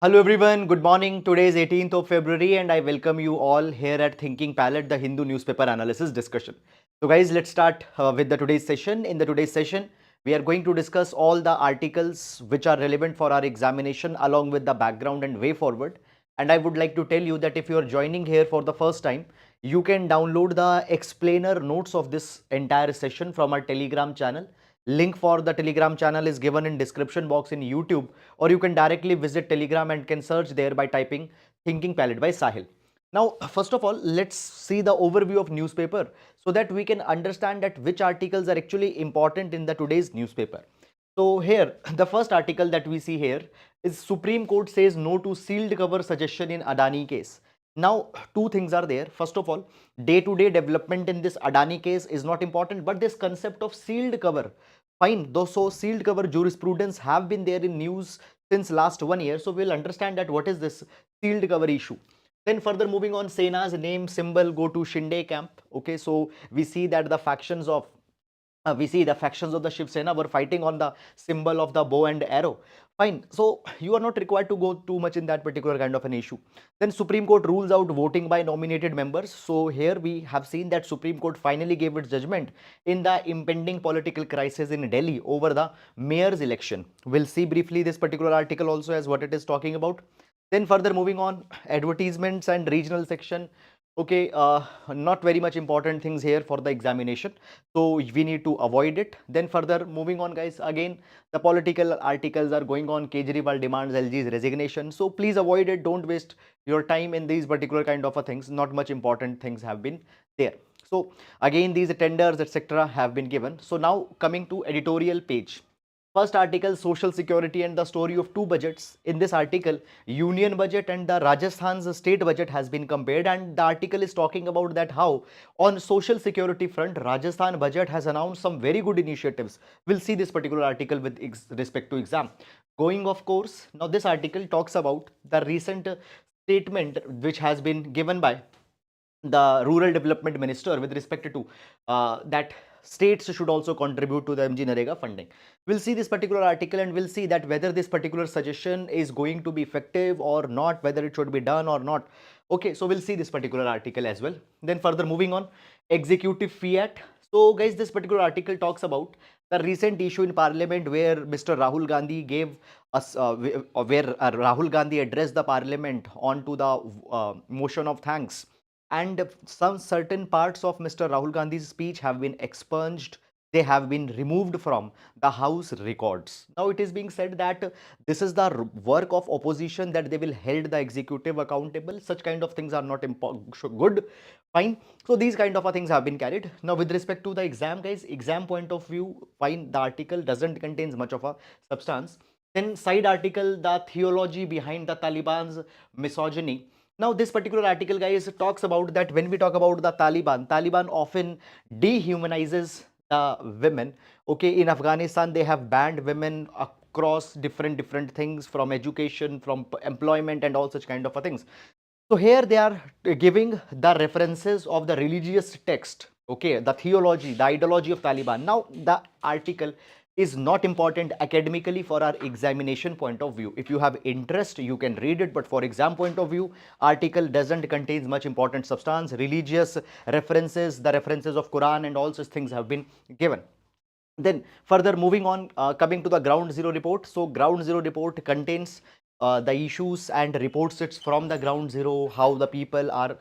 Hello everyone, good morning. Today is 18th of February and I welcome you all here at Thinking Palette, the Hindu newspaper analysis discussion. So guys, let's start with the today's session. In the today's session, we are going to discuss all the articles which are relevant for our examination along with the background and way forward. And I would like to tell you that if you are joining here for the first time, you can download the explainer notes of this entire session from our Telegram channel. Link for the Telegram channel is given in description box in YouTube, or you can directly visit Telegram and can search there by typing Thinking Palette by Sahil. Now, first of all, let's see the overview of newspaper so that we can understand that which articles are actually important in the today's newspaper. So here, the first article that we see here is Supreme Court says no to sealed cover suggestion in Adani case. Now, two things are there. First of all, day-to-day development in this Adani case is not important, but this concept of sealed cover, fine. Though so sealed cover jurisprudence have been there in news since last 1 year. So we'll understand that what is this sealed cover issue. Then further moving on, Sena's name symbol go to Shinde camp. Okay, so we see the factions of the Shiv Sena were fighting on the symbol of the bow and arrow. Fine. So you are not required to go too much in that particular kind of an issue. Then Supreme Court rules out voting by nominated members. So here we have seen that Supreme Court finally gave its judgment in the impending political crisis in Delhi over the mayor's election. We'll see briefly this particular article also as what it is talking about. Then further moving on, advertisements and regional section. Okay, not very much important things here for the examination, so we need to avoid it. Then further moving on, guys, again the political articles are going on. Kejriwal demands LG's resignation, so please avoid it. Don't waste your time in these particular kind of a things. Not much important things have been there. So again, these tenders etc have been given. So now coming to editorial page. First article, social security and the story of two budgets. In this article, union budget and the Rajasthan's state budget has been compared, and the article is talking about that how on social security front Rajasthan budget has announced some very good initiatives. We'll see this particular article with respect to exam. Going of course, now this article talks about the recent statement which has been given by the rural development minister with respect to that states should also contribute to the MG Narega funding. We'll see this particular article and we'll see that whether this particular suggestion is going to be effective or not, whether it should be done or not. Okay, so we'll see this particular article as well. Then further moving on, executive fiat. So guys, this particular article talks about the recent issue in parliament where Mr. Rahul Gandhi gave us where Rahul Gandhi addressed the parliament onto the motion of thanks, and some certain parts of Mr. Rahul Gandhi's speech have been expunged. They have been removed from the House records. Now it is being said that this is the work of opposition, that they will hold the executive accountable. Such kind of things are not good. Fine. So these kind of things have been carried. Now with respect to the exam, guys, exam point of view, fine. The article doesn't contains much of a substance. Then side article, the theology behind the Taliban's misogyny. Now, this particular article, guys, talks about that when we talk about the Taliban often dehumanizes the women. Okay, in Afghanistan, they have banned women across different things, from education, from employment, and all such kind of things. So here they are giving the references of the religious text, okay, the theology, the ideology of Taliban. Now, the article is not important academically for our examination point of view. If you have interest, you can read it, but for exam point of view, article doesn't contain much important substance. Religious references, the references of Quran and all such things have been given. Then further moving on, coming to the ground zero report. So ground zero report contains the issues and reports it from the ground zero, how the people are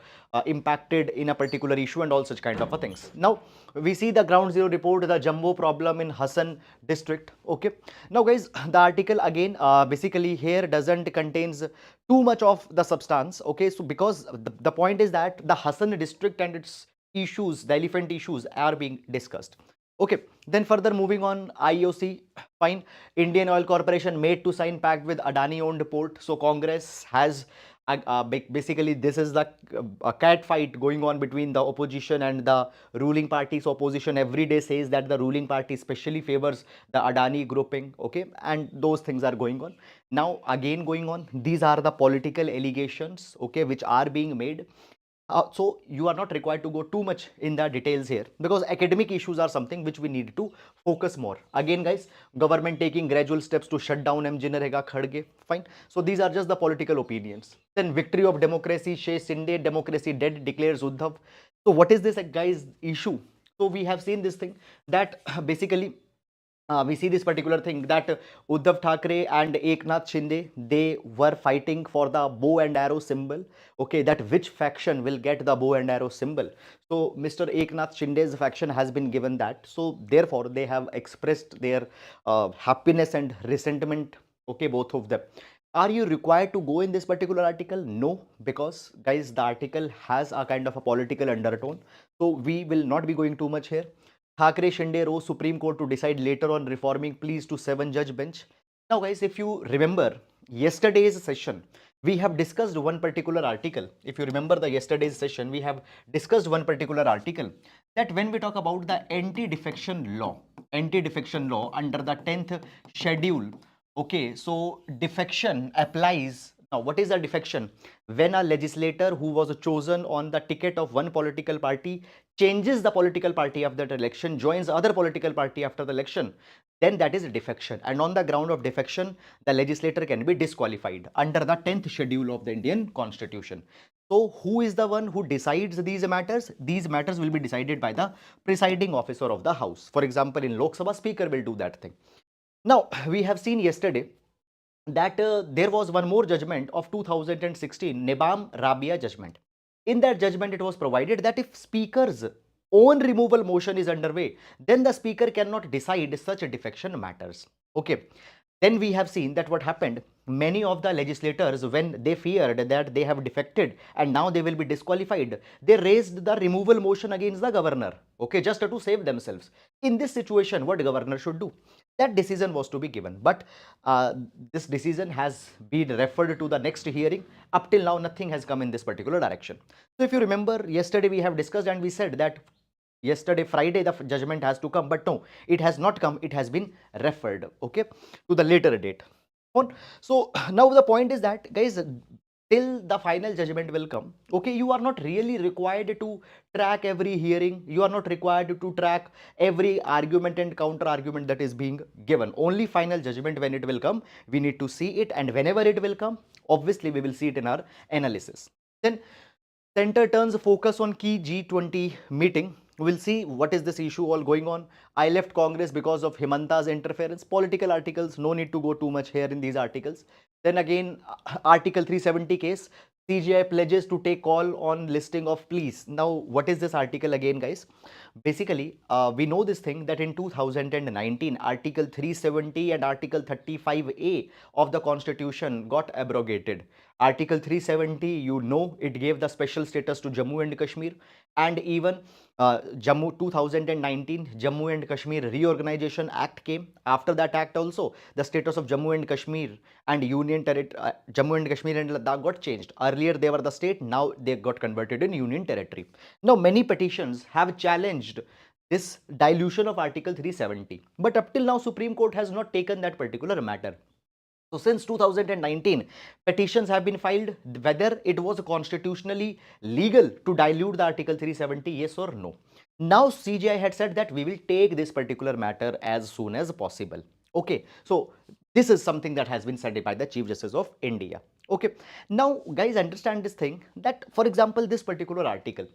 impacted in a particular issue and all such kind of things. Now we see the ground zero report, the jumbo problem in Hassan district. Okay, now guys, the article again basically here doesn't contains too much of the substance. Okay, so because the point is that the Hassan district and its issues, the elephant issues, are being discussed. Okay, then further moving on, IOC, fine. Indian Oil Corporation made to sign pact with Adani owned port. So Congress has basically this is the cat fight going on between the opposition and the ruling party. So opposition every day says that the ruling party especially favors the Adani grouping. Okay, and those things are going on. Now again going on, these are the political allegations, okay, which are being made. So you are not required to go too much in the details here, because academic issues are something which we need to focus more. Again guys, government taking gradual steps to shut down MJ Narega Khadge. Fine. So these are just the political opinions. Then victory of democracy, Sheh Sinde, democracy dead, declares Uddhav. So what is this guys issue? So we have seen this thing that basically we see this particular thing that Uddhav Thackeray and Eknath Shinde, they were fighting for the bow and arrow symbol. Okay, that which faction will get the bow and arrow symbol. So Mr. Eknath Shinde's faction has been given that. So therefore, they have expressed their happiness and resentment. Okay, both of them. Are you required to go in this particular article? No, because guys, the article has a kind of a political undertone. So we will not be going too much here. Thackeray Shinde rose Supreme Court to decide later on reforming pleas to 7-judge bench. Now, guys, if you remember yesterday's session, we have discussed one particular article. If you remember the yesterday's session, we have discussed one particular article that when we talk about the anti-defection law under the 10th schedule. Okay, so defection applies. Now, what is a defection? When a legislator who was chosen on the ticket of one political party changes the political party after the election, joins other political party after the election, then that is a defection. And on the ground of defection, the legislator can be disqualified under the 10th schedule of the Indian Constitution. So who is the one who decides these matters? These matters will be decided by the presiding officer of the House. For example, in Lok Sabha, Speaker will do that thing. Now, we have seen yesterday that there was one more judgment of 2016, Nebam Rabia judgment. In that judgment, it was provided that if Speaker's own removal motion is underway, then the Speaker cannot decide such defection matters. Okay. Then we have seen that what happened, many of the legislators, when they feared that they have defected and now they will be disqualified, they raised the removal motion against the governor, okay, just to save themselves. In this situation, what governor should do? That decision was to be given, but this decision has been referred to the next hearing. Up till now, nothing has come in this particular direction. So if you remember, yesterday we have discussed and we said that yesterday Friday the judgment has to come, but no, it has not come. It has been referred, okay, to the later date. So now the point is that guys, till the final judgment will come, okay, you are not really required to track every hearing. You are not required to track every argument and counter argument that is being given. Only final judgment, when it will come, we need to see it, and whenever it will come, obviously we will see it in our analysis. Then center turns focus on key G20 meeting. We'll see what is this issue all going on. I left Congress because of Himanta's interference. Political articles, no need to go too much here in these articles. Then again, Article 370 case, CGI pledges to take call on listing of pleas. Now, what is this article again, guys? Basically, we know this thing that in 2019, Article 370 and Article 35A of the Constitution got abrogated. Article 370, you know, it gave the special status to Jammu and Kashmir, and even Jammu 2019 Jammu and Kashmir Reorganization Act came. After that act also, the status of Jammu and Kashmir and Union Territory, Jammu and Kashmir and Ladakh got changed. Earlier they were the state, now they got converted in Union Territory. Now many petitions have challenged this dilution of Article 370, but up till now Supreme Court has not taken that particular matter. So since 2019, petitions have been filed whether it was constitutionally legal to dilute the Article 370, yes or no. Now CGI had said that we will take this particular matter as soon as possible. Okay, so this is something that has been said by the Chief Justice of India. Okay, now guys, understand this thing that, for example, this particular article,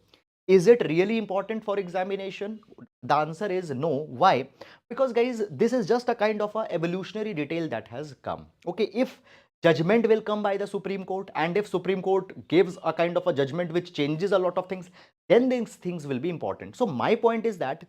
is it really important for examination? The answer is no. Why? Because guys, this is just a kind of a evolutionary detail that has come. Okay, if judgment will come by the Supreme Court, and if Supreme Court gives a kind of a judgment which changes a lot of things, then these things will be important. So my point is that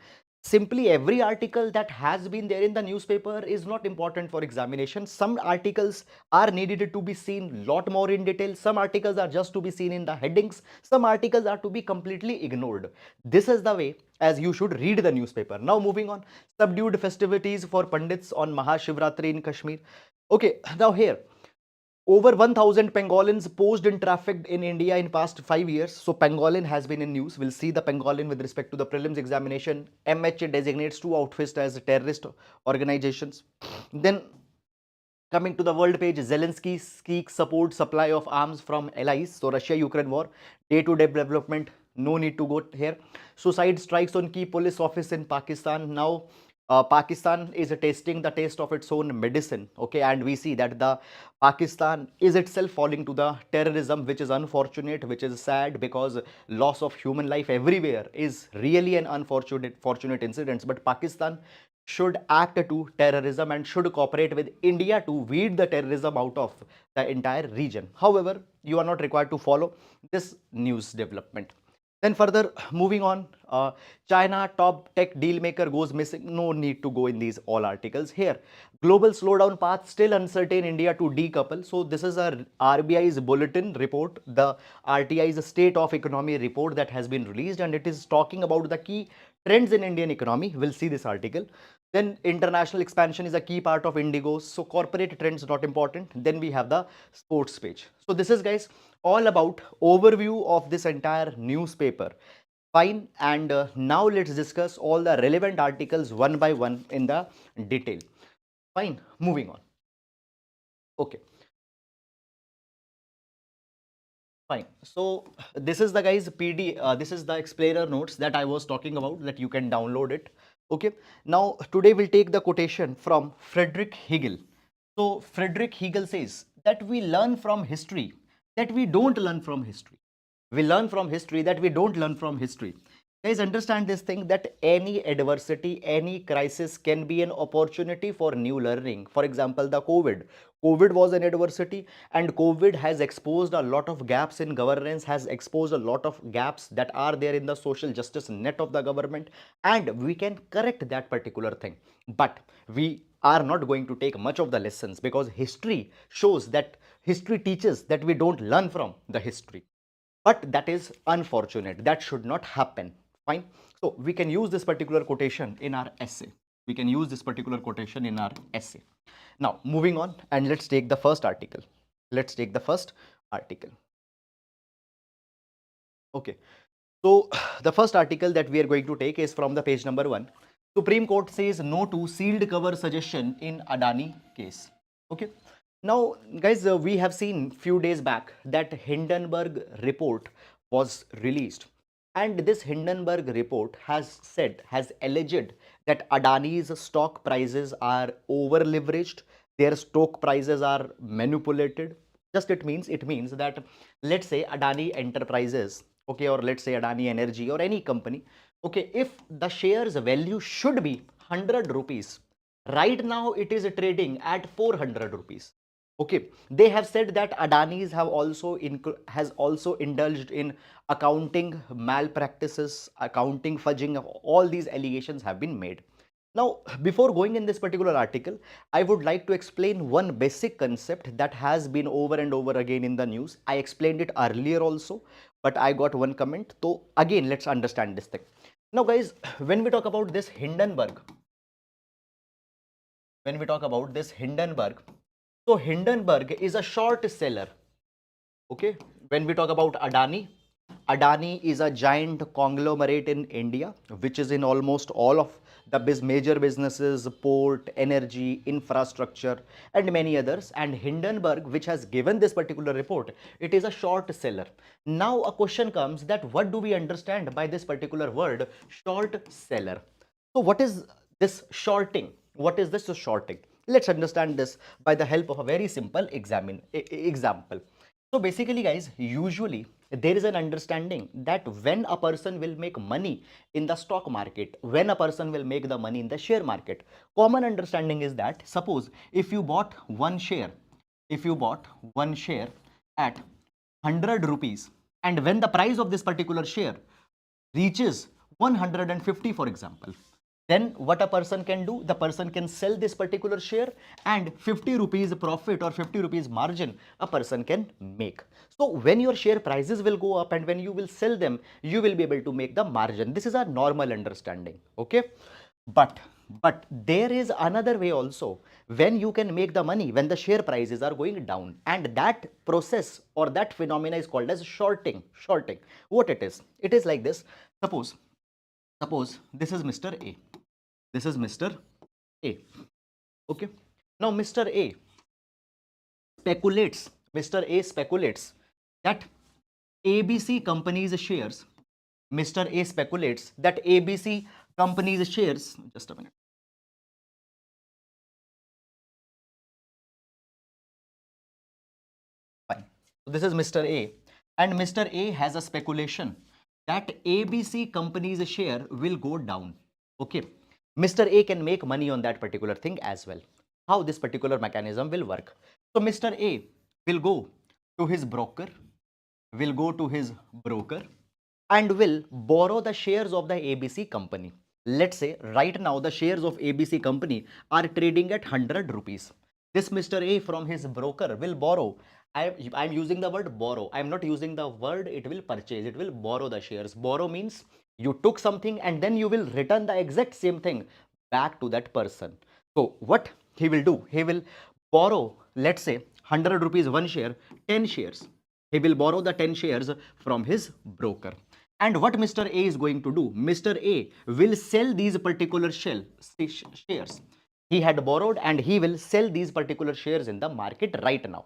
simply every article that has been there in the newspaper is not important for examination. Some articles are needed to be seen lot more in detail. Some articles are just to be seen in the headings. Some articles are to be completely ignored. This is the way as you should read the newspaper. Now moving on, subdued festivities for Pandits on Mahashivratri in Kashmir. Okay, now here, over 1000 pangolins posed in traffic in India in past 5 years. So pangolin has been in news. We'll see the pangolin with respect to the prelims examination. MHA designates two outfits as terrorist organizations. Then Coming to the world page, Zelensky seeks support supply of arms from allies. So Russia-Ukraine war, day-to-day development, no need to go here. Suicide strikes on key police office in Pakistan. Now, Pakistan is testing the taste of its own medicine. Okay, and we see that the Pakistan is itself falling to the terrorism, which is unfortunate, which is sad, because loss of human life everywhere is really an unfortunate fortunate incident. But Pakistan should act to terrorism and should cooperate with India to weed the terrorism out of the entire region. However, you are not required to follow this news development. Then further moving on, China top tech deal maker goes missing. No need to go in these all articles here. Global slowdown path still uncertain. India to decouple. So this is a RBI's bulletin report, the RTI's state of economy report that has been released, and it is talking about the key trends in Indian economy. We'll see this article. Then international expansion is a key part of Indigo. So corporate trends not important. Then we have the sports page. So this is, guys, all about overview of this entire newspaper. Fine, and now let's discuss all the relevant articles one by one in the detail. Fine, moving on. Okay, fine. So this is the, guys, PD. This is the explainer notes that I was talking about, that you can download it. Okay. Now today we'll take the quotation from Friedrich Hegel. So Friedrich Hegel says that we learn from history, that we don't learn from history. We learn from history, that we don't learn from history. Guys, understand this thing, that any adversity, any crisis can be an opportunity for new learning. For example, the COVID was an adversity, and COVID has exposed a lot of gaps in governance, has exposed a lot of gaps that are there in the social justice net of the government, and we can correct that particular thing. But we are not going to take much of the lessons, because history shows that history teaches that we don't learn from the history. But that is unfortunate. That should not happen. Fine. So we can use this particular quotation in our essay. We can use this particular quotation in our essay. Now, moving on, and let's take the first article. Let's take the first article. Okay. So the first article that we are going to take is from the page number 1. Supreme Court says no to sealed cover suggestion in Adani case. Okay. Now, guys, we have seen few days back that Hindenburg report was released, and this Hindenburg report has alleged that Adani's stock prices are over leveraged, their stock prices are manipulated. Just it means that, let's say, Adani Enterprises, okay, or let's say Adani Energy or any company, okay, if the shares value should be 100 rupees, right now it is trading at 400 rupees. Okay, they have said that Adani's has also indulged in accounting malpractices, accounting fudging. All these allegations have been made. Now, before going in this particular article, I would like to explain one basic concept that has been over and over again in the news. I explained it earlier also, but I got one comment. So again, let's understand this thing. Now, guys, when we talk about this Hindenburg, so Hindenburg is a short seller. Okay, when we talk about Adani, Adani is a giant conglomerate in India, which is in almost all of the major businesses, port, energy, infrastructure, and many others. And Hindenburg, which has given this particular report, it is a short seller. Now a question comes, that what do we understand by this particular word, short seller? So what is this shorting? What is this shorting? Let's understand this by the help of a very simple example. So basically, guys, usually there is an understanding that when a person will make money in the stock market, when a person will make the money in the share market, common understanding is that, suppose if you bought one share, at 100 rupees, and when the price of this particular share reaches 150, for example, then what a person can do, the person can sell this particular share, and 50 rupees profit or 50 rupees margin a person can make. So when your share prices will go up and when you will sell them, you will be able to make the margin. This is a normal understanding. Okay, but there is another way also, when you can make the money when the share prices are going down, and that process or that phenomena is called as shorting. What it is, it is like this. Suppose this is Mr. A. This is Mr. A. Okay. Now, Mr. A, speculates, Mr. A speculates that ABC company's shares, Mr. A speculates that ABC company's shares, just a minute. Fine. So this is Mr. A, and Mr. A has a speculation that ABC company's share will go down. Okay. Mr. A can make money on that particular thing as well. How this particular mechanism will work. So Mr. A will go to his broker, and will borrow the shares of the ABC company. Let's say right now the shares of ABC company are trading at 100 rupees. This Mr. A from his broker will borrow. I'm using the word borrow. I'm not using the word it will purchase. It will borrow the shares. Borrow means you took something and then you will return the exact same thing back to that person. So what he will do? He will borrow, let's say 100 rupees one share, 10 shares. He will borrow the 10 shares from his broker. And what Mr. A is going to do? Mr. A will sell these particular shares he had borrowed, and he will sell these particular shares in the market right now.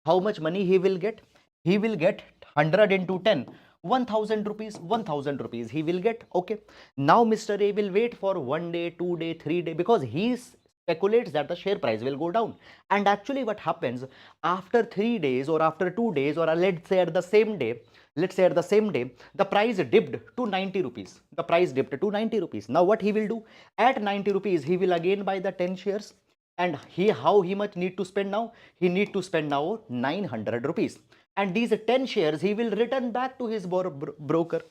How much money he will get? He will get 100 into 10, 1000 rupees, 1000 rupees he will get. Okay. Now Mr. A will wait for 1 day, 2 day, 3 day, because he speculates that the share price will go down. And actually what happens after 3 days or after 2 days, or let's say at the same day, the price dipped to 90 rupees. The price dipped to 90 rupees. Now what he will do? At 90 rupees, he will again buy the 10 shares. And how he much need to spend now? He need to spend now 900 rupees. And these 10 shares he will return back to his broker.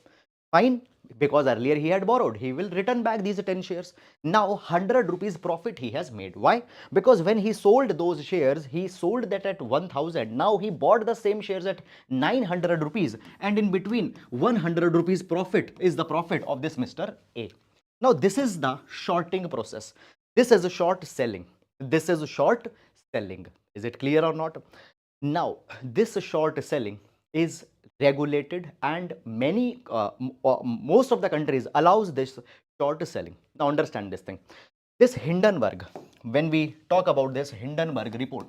Fine, because earlier he had borrowed, he will return back these 10 shares. Now 100 rupees profit he has made. Why? Because when he sold those shares, he sold that at 1000. Now he bought the same shares at 900 rupees, and in between 100 rupees profit is the profit of this Mr. A. Now this is the shorting process. This is a short selling. This is short selling. Is it clear or not? Now this short selling is regulated, and most of the countries allows this short selling. Now understand this thing. This Hindenburg, when we talk about this Hindenburg report,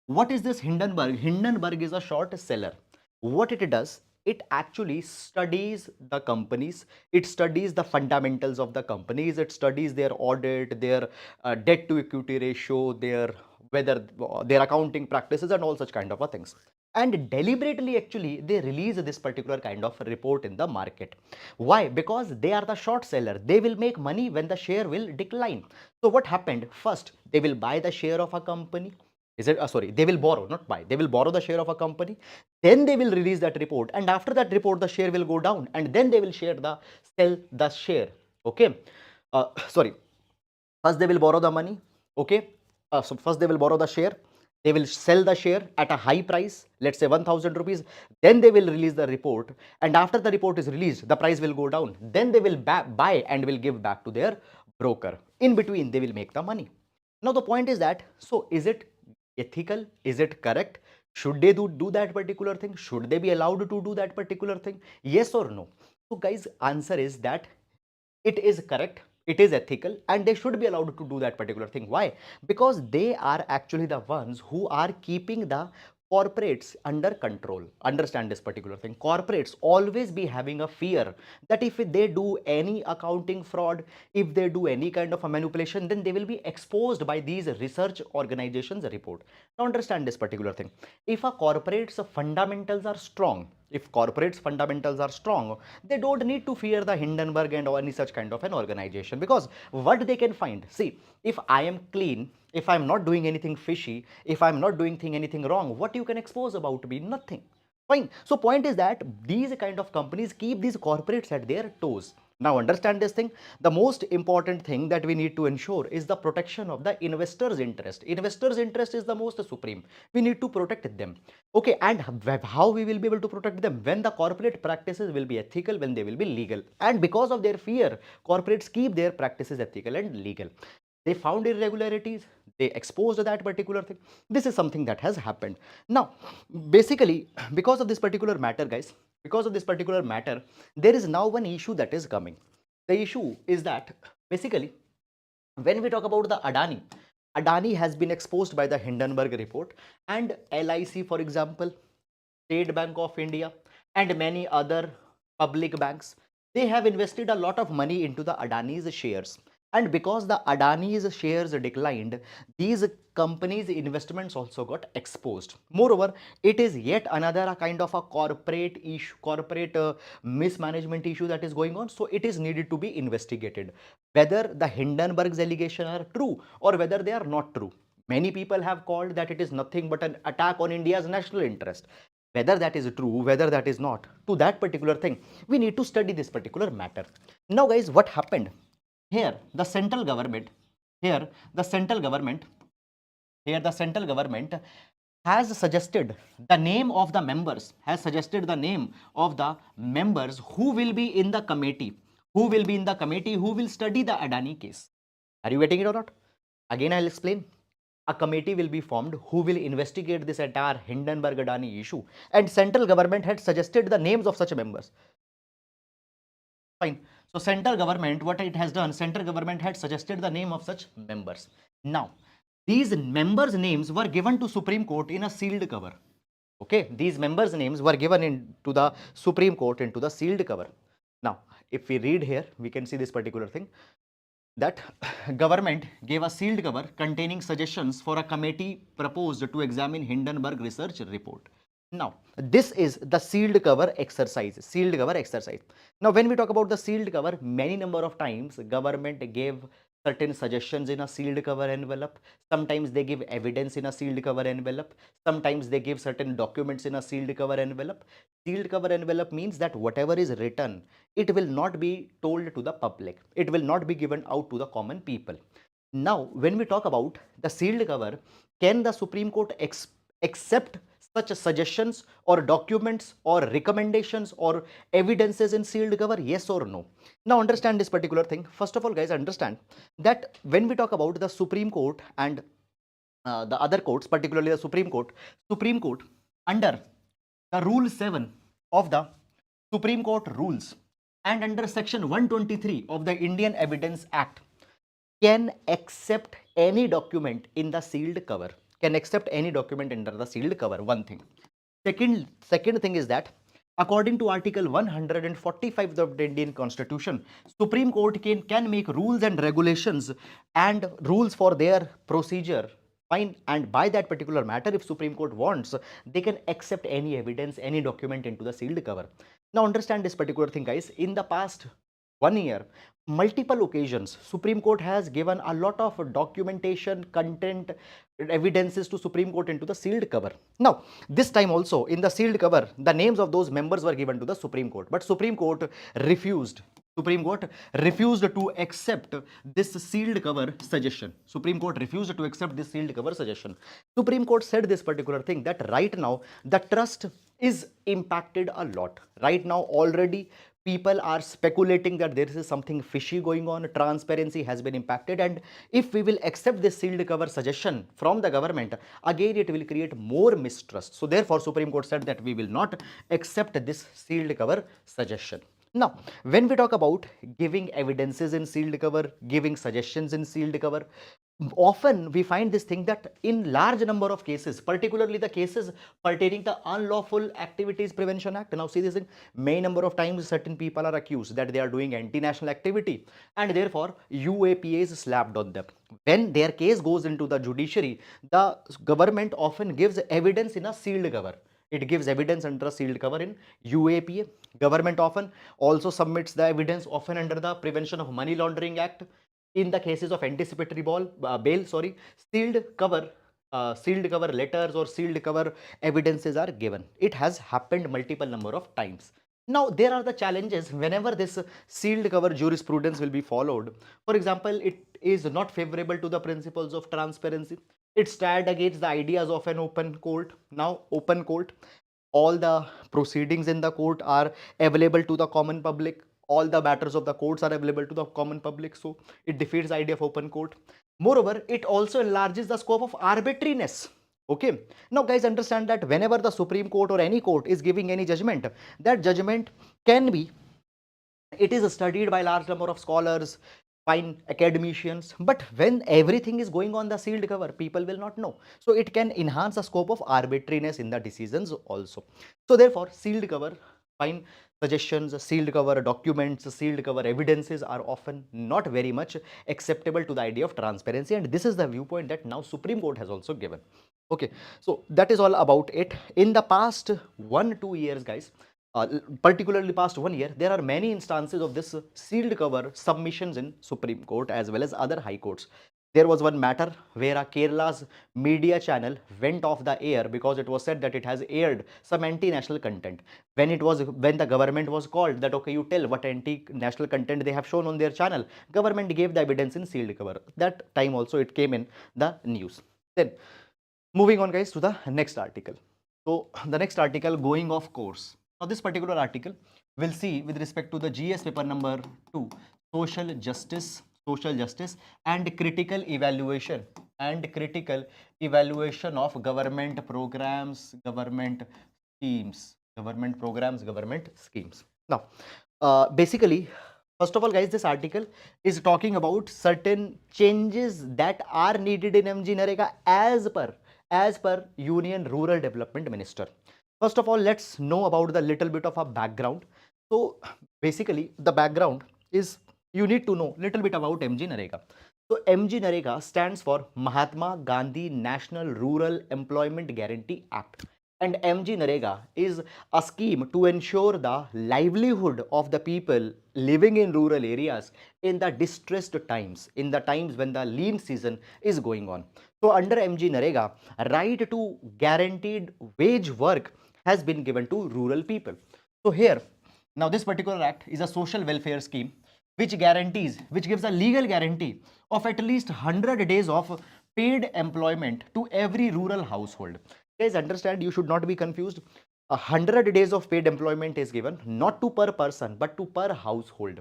what is this Hindenburg? Hindenburg is a short seller. What it does, it actually studies the companies, it studies the fundamentals of the companies, it studies their audit, their debt to equity ratio, their whether their accounting practices and all such kind of things. And deliberately actually they release this particular kind of report in the market. Why? Because they are the short seller. They will make money when the share will decline. So what happened? First, they will buy the share of a company. They will borrow, not buy. They will borrow the share of a company. Then they will release that report. And after that report, the share will go down. And then they will sell the share. Okay. First they will borrow the money. Okay. So first they will borrow the share. They will sell the share at a high price, let's say 1000 rupees. Then they will release the report. And after the report is released, the price will go down. Then they will buy and will give back to their broker. In between, they will make the money. Now the point is that, so is it ethical? Is it correct? Should they do that particular thing? Should they be allowed to do that particular thing? Yes or no? So guys, answer is that it is correct, it is ethical, and they should be allowed to do that particular thing. Why? Because they are actually the ones who are keeping the corporates under control. Understand this particular thing. Corporates always be having a fear that if they do any accounting fraud, if they do any kind of a manipulation, then they will be exposed by these research organizations report. Now understand this particular thing. If a corporate's fundamentals are strong, they don't need to fear the Hindenburg and or any such kind of an organization, because what they can find, see, if I am clean, if I'm not doing anything fishy, if I'm not doing anything wrong, what you can expose about me? Nothing. Fine. So point is that these kind of companies keep these corporates at their toes. Now understand this thing. The most important thing that we need to ensure is the protection of the investor's interest. Investor's interest is the most supreme. We need to protect them. Okay, and how we will be able to protect them? When the corporate practices will be ethical, when they will be legal. And because of their fear, corporates keep their practices ethical and legal. They found irregularities, they exposed that particular thing. This is something that has happened. Now, basically, because of this particular matter, guys, there is now one issue that is coming. The issue is that basically, when we talk about the Adani, Adani has been exposed by the Hindenburg report, and LIC, for example, State Bank of India, and many other public banks, they have invested a lot of money into the Adani's shares. And because the Adani's shares declined, these companies' investments also got exposed. Moreover, it is yet another kind of a corporate issue, corporate mismanagement issue that is going on. So it is needed to be investigated whether the Hindenburg's allegations are true or whether they are not true. Many people have called that it is nothing but an attack on India's national interest. Whether that is true, whether that is not, to that particular thing, we need to study this particular matter. Now, guys, what happened? Here, the central government, here, the central government, here, the central government has suggested the name of the members, who will be in the committee, who will study the Adani case. Are you getting it or not? Again, I'll explain. A committee will be formed who will investigate this entire Hindenburg Adani issue, and central government had suggested the names of such members. Fine. So central government, what it has done, central government had suggested the name of such members. Now, these members' names were given to Supreme Court in a sealed cover. Okay, these members' names were given into the Supreme Court into the sealed cover. Now, if we read here, we can see this particular thing, that government gave a sealed cover containing suggestions for a committee proposed to examine Hindenburg research report. Now, this is the sealed cover exercise, Now, when we talk about the sealed cover, many number of times government gave certain suggestions in a sealed cover envelope. Sometimes they give evidence in a sealed cover envelope. Sometimes they give certain documents in a sealed cover envelope. Sealed cover envelope means that whatever is written, it will not be told to the public. It will not be given out to the common people. Now, when we talk about the sealed cover, can the Supreme Court accept such suggestions or documents or recommendations or evidences in sealed cover? Yes or no? Now, understand this particular thing. First of all, guys, understand that when we talk about the Supreme Court and the other courts, particularly the Supreme Court, under the Rule 7 of the Supreme Court rules and under Section 123 of the Indian Evidence Act, can accept any document in the sealed cover. Can accept any document under the sealed cover. One thing. Second thing is that according to Article 145 of the Indian Constitution, Supreme Court can make rules and regulations and rules for their procedure. Fine. And by that particular matter, if Supreme Court wants, they can accept any evidence, any document into the sealed cover. Now, understand this particular thing, guys. In the past 1 year, multiple occasions, Supreme Court has given a lot of documentation, content, evidences to Supreme Court into the sealed cover. Now, this time also in the sealed cover, the names of those members were given to the Supreme Court, but Supreme Court refused. Supreme Court refused to accept this sealed cover suggestion. Supreme Court refused to accept this sealed cover suggestion. Supreme Court said this particular thing, that right now the trust is impacted a lot. Right now already people are speculating that there is something fishy going on, transparency has been impacted, and if we will accept this sealed cover suggestion from the government, again it will create more mistrust. So therefore Supreme Court said that we will not accept this sealed cover suggestion. Now, when we talk about giving evidences in sealed cover, giving suggestions in sealed cover, often we find this thing that in large number of cases, particularly the cases pertaining to Unlawful Activities Prevention Act. Now, see this thing, many number of times certain people are accused that they are doing anti-national activity and therefore UAPA is slapped on them. When their case goes into the judiciary, the government often gives evidence in a sealed cover. It gives evidence under a sealed cover in UAPA. Government often also submits the evidence often under the Prevention of Money Laundering Act. In the cases of anticipatory bail, sealed cover letters or sealed cover evidences are given. It has happened multiple number of times. Now, there are the challenges whenever this sealed cover jurisprudence will be followed. For example, it is not favorable to the principles of transparency. It's tied against the ideas of an open court. Now, open court, all the proceedings in the court are available to the common public. All the matters of the courts are available to the common public. So it defeats the idea of open court. Moreover, it also enlarges the scope of arbitrariness. Okay. Now, guys, understand that whenever the Supreme Court or any court is giving any judgment, that judgment can be, it is studied by large number of scholars. fine, academicians, but when everything is going on the sealed cover, people will not know. So it can enhance the scope of arbitrariness in the decisions also. So therefore, sealed cover, fine, suggestions, sealed cover documents, sealed cover evidences are often not very much acceptable to the idea of transparency, and this is the viewpoint that now Supreme Court has also given. Okay, so that is all about it. In the past 1-2 years, guys, particularly past 1 year, there are many instances of this sealed cover submissions in Supreme Court as well as other high courts. There was one matter where a Kerala's media channel went off the air because it was said that it has aired some anti-national content. When the government was called that okay, you tell what anti-national content they have shown on their channel, government gave the evidence in sealed cover. That time also it came in the news. Then moving on, guys, to the next article. So the next article, going off course. Now this particular article will see with respect to the GS paper number 2, social justice and critical evaluation of government programs, government schemes. Now, basically, first of all, guys, this article is talking about certain changes that are needed in MG Narega as per Union Rural Development Minister. First of all, let's know about the little bit of a background. So basically, the background is you need to know little bit about MG Narega. So MG Narega stands for Mahatma Gandhi National Rural Employment Guarantee Act. And MG Narega is a scheme to ensure the livelihood of the people living in rural areas in the distressed times, in the times when the lean season is going on. So under MG Narega, right to guaranteed wage work has been given to rural people. So here, now this particular act is a social welfare scheme which gives a legal guarantee of at least 100 days of paid employment to every rural household. Guys, understand, you should not be confused. 100 days of paid employment is given not to per person but to per household.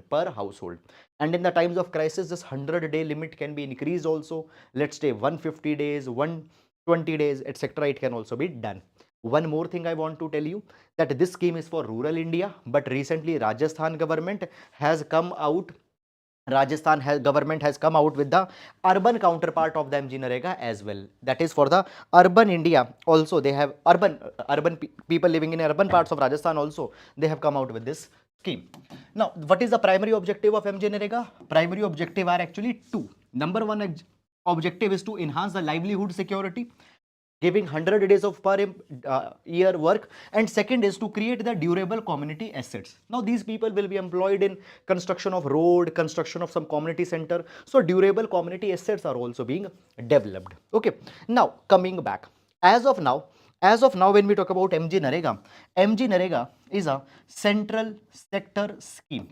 And in the times of crisis, this 100-day limit can be increased also. Let's say 150 days, 120 days, etc. It can also be done. One more thing I want to tell you, that this scheme is for rural India, but recently Rajasthan government has come out with the urban counterpart of the MG Narega as well. That is for the urban India. Also, they have people living in urban parts of Rajasthan also, they have come out with this scheme. Now, what is the primary objective of MG Narega? Primary objective are actually two. Number one objective is to enhance the livelihood security, giving 100 days of per year work, and second is to create the durable community assets. Now these people will be employed in construction of road, construction of some community center, so durable community assets are also being developed. Okay, now coming back, as of now when we talk about MG Narega is a central sector scheme.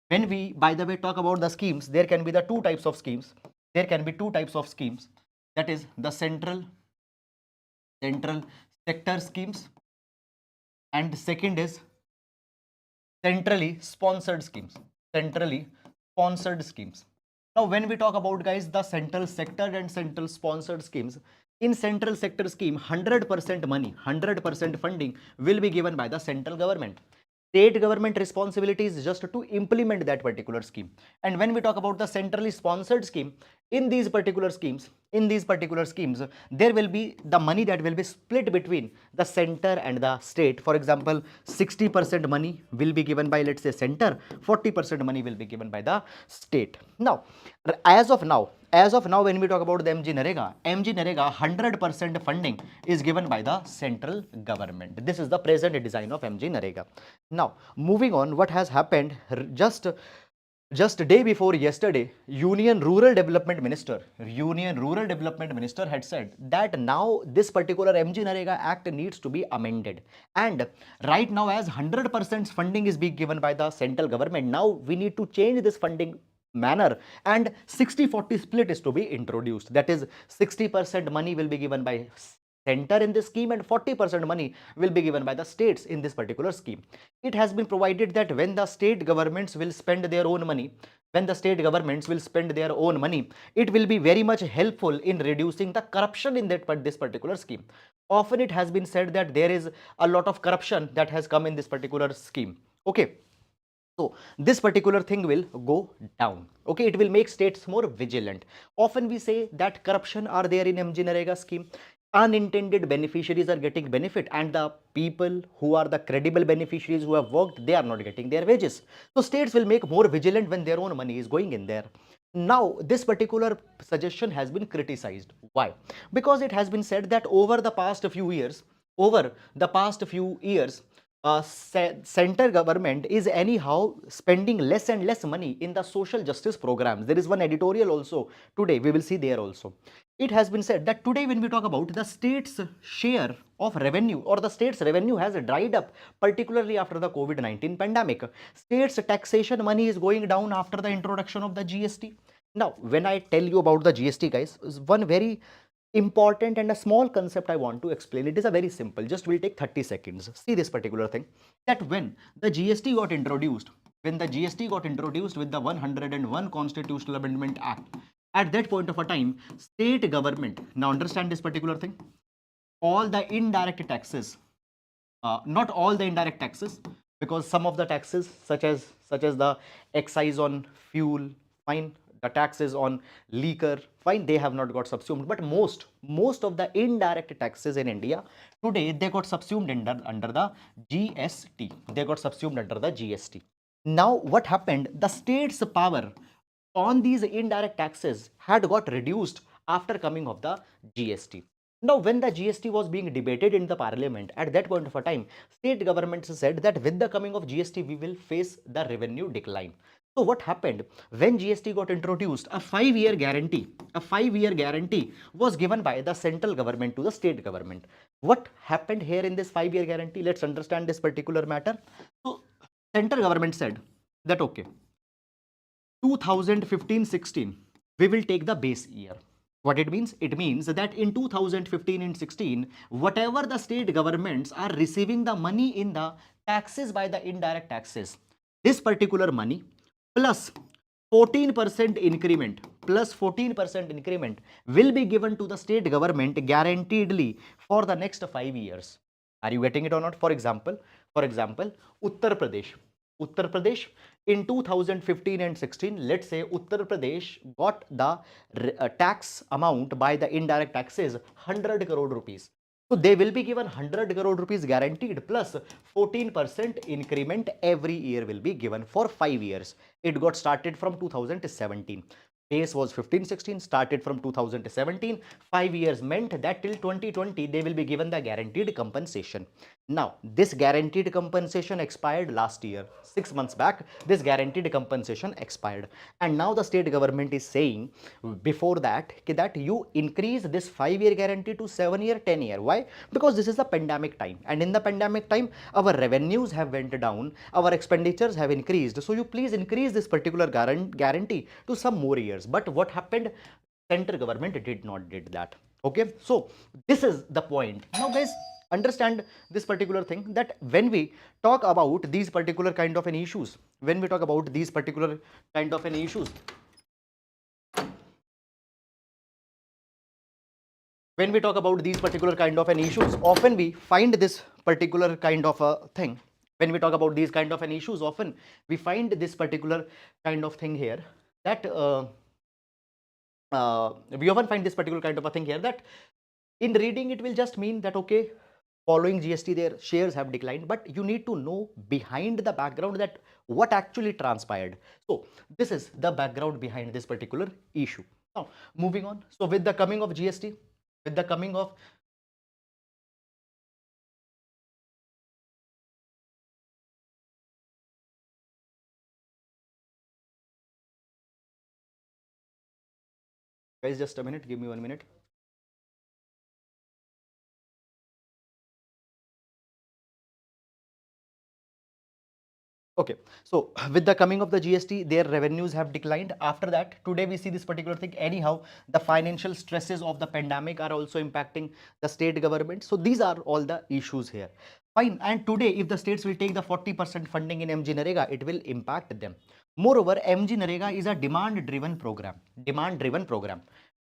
When we, by the way, talk about the schemes, there can be two types of schemes. That is the central sector schemes, and second is centrally sponsored schemes. Now when we talk about, guys, the central sector and central sponsored schemes, in central sector scheme, 100% money, 100% funding will be given by the central government. State government responsibility is just to implement that particular scheme. And when we talk about the centrally sponsored scheme, in these particular schemes, there will be the money that will be split between the center and the state. For example, 60% money will be given by, let's say, center, 40% money will be given by the state. Now, as of now, when we talk about the MG Narega, 100% funding is given by the central government. This is the present design of MG Narega. Now, moving on, what has happened just day before yesterday, Union Rural Development Minister had said that now this particular MG Narega Act needs to be amended. And right now, as 100% funding is being given by the central government, now we need to change this funding manner, and 60-40 split is to be introduced. That is, 60% money will be given by center in this scheme and 40% money will be given by the states in this particular scheme. It has been provided that when the state governments will spend their own money, it will be very much helpful in reducing the corruption in this particular scheme. Often it has been said that there is a lot of corruption that has come in this particular scheme. Okay. So this particular thing will go down. Okay, it will make states more vigilant. Often we say that corruption are there in MG Narega scheme. Unintended beneficiaries are getting benefit, and the people who are the credible beneficiaries who have worked, they are not getting their wages. So states will make more vigilant when their own money is going in there. Now, this particular suggestion has been criticized. Why? Because it has been said that over the past few years, center government is anyhow spending less and less money in the social justice programs. There is one editorial also today, we will see there also. It has been said that today when we talk about the state's share of revenue, or the state's revenue has dried up, particularly after the COVID-19 pandemic. State's taxation money is going down after the introduction of the GST. Now, when I tell you about the GST, guys, is one very important and a small concept I want to explain. It is a very simple, just will take 30 seconds. See this particular thing, that when the GST got introduced, with the 101 Constitutional Amendment Act, at that point of a time, state government, now understand this particular thing, all the indirect taxes, not all the indirect taxes, because some of the taxes such as the excise on fuel, fine, the taxes on liquor, fine, they have not got subsumed, but most of the indirect taxes in India today, they got subsumed under the GST. They got subsumed under the GST. Now what happened, the state's power on these indirect taxes had got reduced after coming of the GST. Now, when the GST was being debated in the parliament, at that point of a time, state governments said that with the coming of GST, we will face the revenue decline. So what happened when GST got introduced? A 5-year guarantee was given by the central government to the state government. What happened here in this 5-year guarantee? Let's understand this particular matter. So central government said that okay, 2015-16, we will take the base year. What it means? It means that in 2015 and 16, whatever the state governments are receiving the money in the taxes by the indirect taxes, this particular money plus 14% increment will be given to the state government guaranteedly for the next 5 years. Are you getting it or not? For example, Uttar Pradesh in 2015 and 16, let's say Uttar Pradesh got the tax amount by the indirect taxes 100 crore rupees. So they will be given 100 crore rupees guaranteed plus 14% increment every year will be given for 5 years. It got started from 2017. Base was 15-16, started from 2017. 5 years meant that till 2020 they will be given the guaranteed compensation. Now, this guaranteed compensation expired last year. 6 months back, this guaranteed compensation expired. And now the state government is saying before that, that you increase this 5-year guarantee to 7-year, 10-year. Why? Because this is a pandemic time. And in the pandemic time, our revenues have went down, our expenditures have increased. So you please increase this particular guarantee to some more years. But what happened? Central government did not did that. Okay, so this is the point. Now guys, understand this particular thing, that when we talk about these particular kind of issues, often we find this particular kind of a thing. When we talk about these kind of issues, often we find this particular kind of thing here, that we often find this particular kind of a thing here, that in reading it will just mean that okay, following GST their shares have declined, but you need to know behind the background that what actually transpired. So this is the background behind this particular issue. Now moving on, so with the coming of GST, guys, just a minute, give me 1 minute. Okay, so with the coming of the GST, their revenues have declined. After that, today we see this particular thing. Anyhow, the financial stresses of the pandemic are also impacting the state government. So these are all the issues here. Fine. And today, if the states will take the 40% funding in MG Narega, it will impact them. Moreover, MG Narega is a demand-driven program.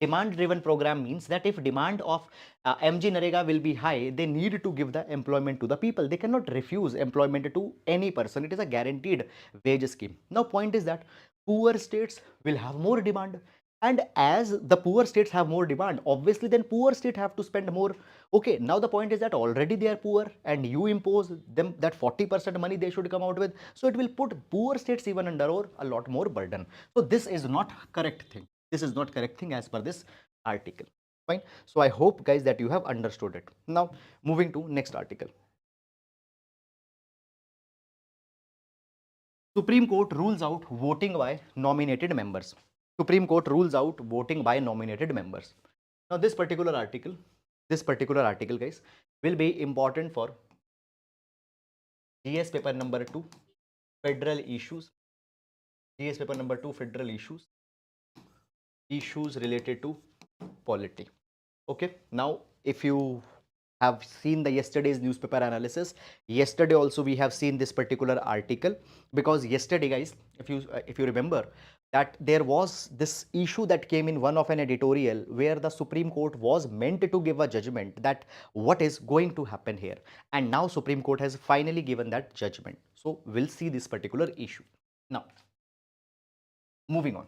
Demand driven program means that if demand of MG Narega will be high, they need to give the employment to the people. They cannot refuse employment to any person. It is a guaranteed wage scheme. Now point is that poor states will have more demand, and as the poor states have more demand, obviously then poor state have to spend more. Okay, now the point is that already they are poor and you impose them that 40% money they should come out with, so it will put poor states even under or a lot more burden. So this is not correct thing. This is not correct thing as per this article. Fine. So I hope guys that you have understood it. Now moving to next article. Supreme Court rules out voting by nominated members. Supreme Court rules out voting by nominated members. Now this particular article guys will be important for GS paper number 2 federal issues. GS paper number 2 federal issues related to polity. Okay, now if you have seen the yesterday's newspaper analysis, yesterday also we have seen this particular article, because yesterday guys, if you remember that there was this issue that came in one of an editorial where the Supreme Court was meant to give a judgment that what is going to happen here, and now Supreme Court has finally given that judgment. So we'll see this particular issue. Now moving on.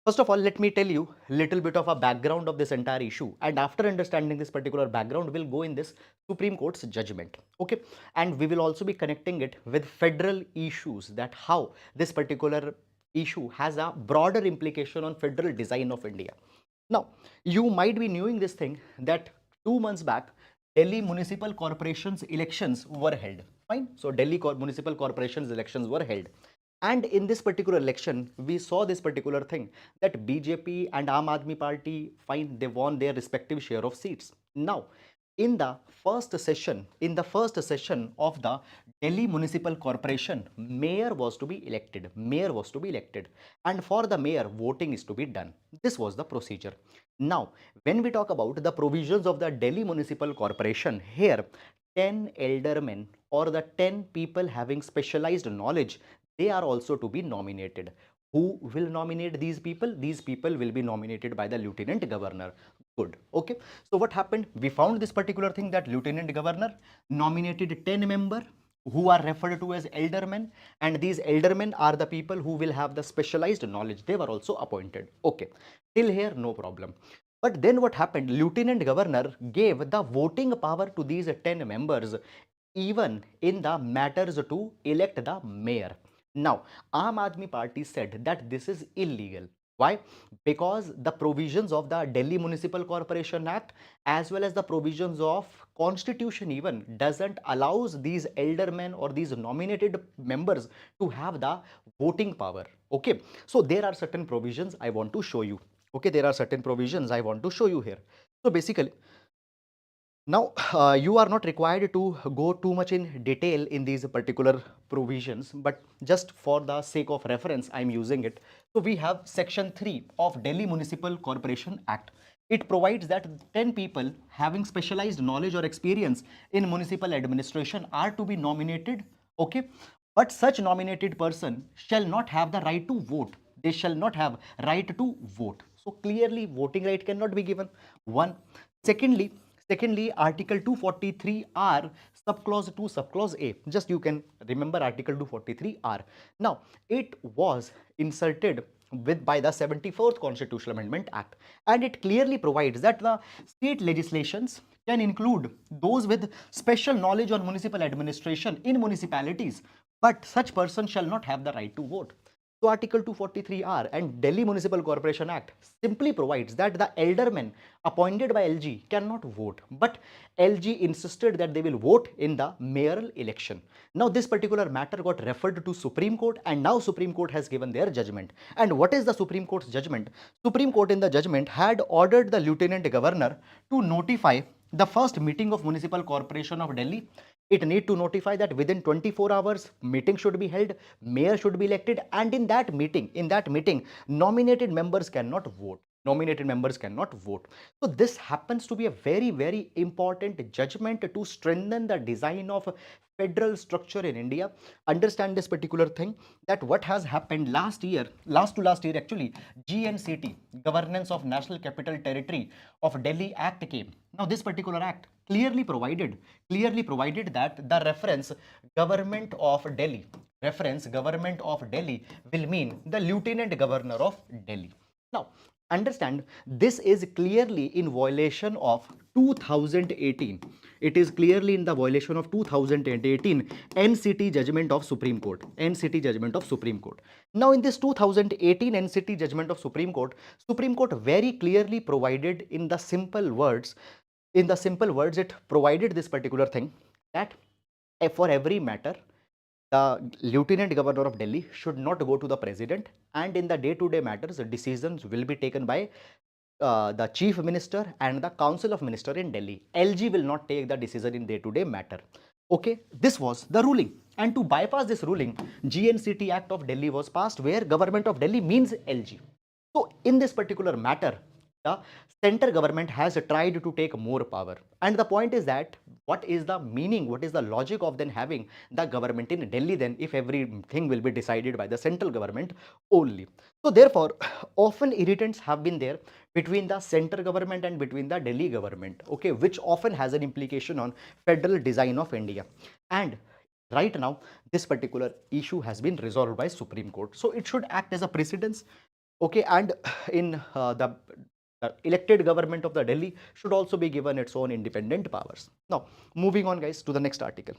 First of all, let me tell you a little bit of a background of this entire issue, and after understanding this particular background, we'll go in this Supreme Court's judgment. Okay, and we will also be connecting it with federal issues, that how this particular issue has a broader implication on federal design of India. Now, you might be knowing this thing that 2 months back, Delhi Municipal Corporation's elections were held. Fine. So Delhi Municipal Corporation's elections were held. And in this particular election, we saw this particular thing that BJP and Aam Aadmi Party, fine, they won their respective share of seats. Now, in the first session of the Delhi Municipal Corporation, mayor was to be elected. And for the mayor, voting is to be done. This was the procedure. Now, when we talk about the provisions of the Delhi Municipal Corporation, here 10 eldermen or the 10 people having specialized knowledge, they are also to be nominated. Who will nominate these people? These people will be nominated by the Lieutenant Governor. Good. Okay. So what happened? We found this particular thing that Lieutenant Governor nominated 10 members who are referred to as eldermen, and these eldermen are the people who will have the specialized knowledge. They were also appointed. Okay. Till here, no problem. But then what happened? Lieutenant Governor gave the voting power to these 10 members even in the matters to elect the mayor. Now, Aam Aadmi Party said that this is illegal. Why? Because the provisions of the Delhi Municipal Corporation Act as well as the provisions of Constitution even doesn't allows these eldermen or these nominated members to have the voting power. Okay, so there are certain provisions I want to show you. Okay, there are certain provisions I want to show you here. So basically, now, you are not required to go too much in detail in these particular provisions, but just for the sake of reference, I am using it. So, we have Section 3 of Delhi Municipal Corporation Act. It provides that 10 people having specialized knowledge or experience in municipal administration are to be nominated, okay? But such nominated person shall not have the right to vote. They shall not have right to vote. So, clearly, voting right cannot be given. One. Secondly, Article 243R, subclause 2, subclause A. Just you can remember Article 243R. Now, it was inserted by the 74th Constitutional Amendment Act, and it clearly provides that the state legislations can include those with special knowledge on municipal administration in municipalities, but such person shall not have the right to vote. So Article 243R and Delhi Municipal Corporation Act simply provides that the eldermen appointed by LG cannot vote, but LG insisted that they will vote in the mayoral election. Now this particular matter got referred to Supreme Court, and now Supreme Court has given their judgment. And what is the Supreme Court's judgment? Supreme Court in the judgment had ordered the Lieutenant Governor to notify the first meeting of Municipal Corporation of Delhi. It need to notify that within 24 hours meeting should be held, mayor should be elected, and in that meeting nominated members cannot vote. Nominated members cannot vote. So this happens to be a very, very important judgment to strengthen the design of federal structure in India. Understand this particular thing, that what has happened last year, last to last year actually, GNCT, Governance of National Capital Territory of Delhi Act came. Now this particular act clearly provided that the reference government of Delhi will mean the Lieutenant Governor of Delhi. Now understand, this is clearly in violation of 2018. It is clearly in the violation of 2018 NCT judgment of Supreme Court. Now in this 2018 NCT judgment of Supreme Court very clearly provided in the simple words, it provided this particular thing, that for every matter the Lieutenant Governor of Delhi should not go to the President, and in the day-to-day matters, the decisions will be taken by the Chief Minister and the Council of Minister in Delhi. LG will not take the decision in day-to-day matter. Okay, this was the ruling. And to bypass this ruling, GNCT Act of Delhi was passed, where Government of Delhi means LG. So in this particular matter, the center government has tried to take more power. And the point is that what is the meaning, what is the logic of then having the government in Delhi then, if everything will be decided by the central government only? So therefore, often irritants have been there between the center government and between the Delhi government, okay, which often has an implication on federal design of India. And right now, this particular issue has been resolved by Supreme Court. So it should act as a precedence, okay, and in the elected government of the Delhi should also be given its own independent powers. Now, moving on guys to the next article.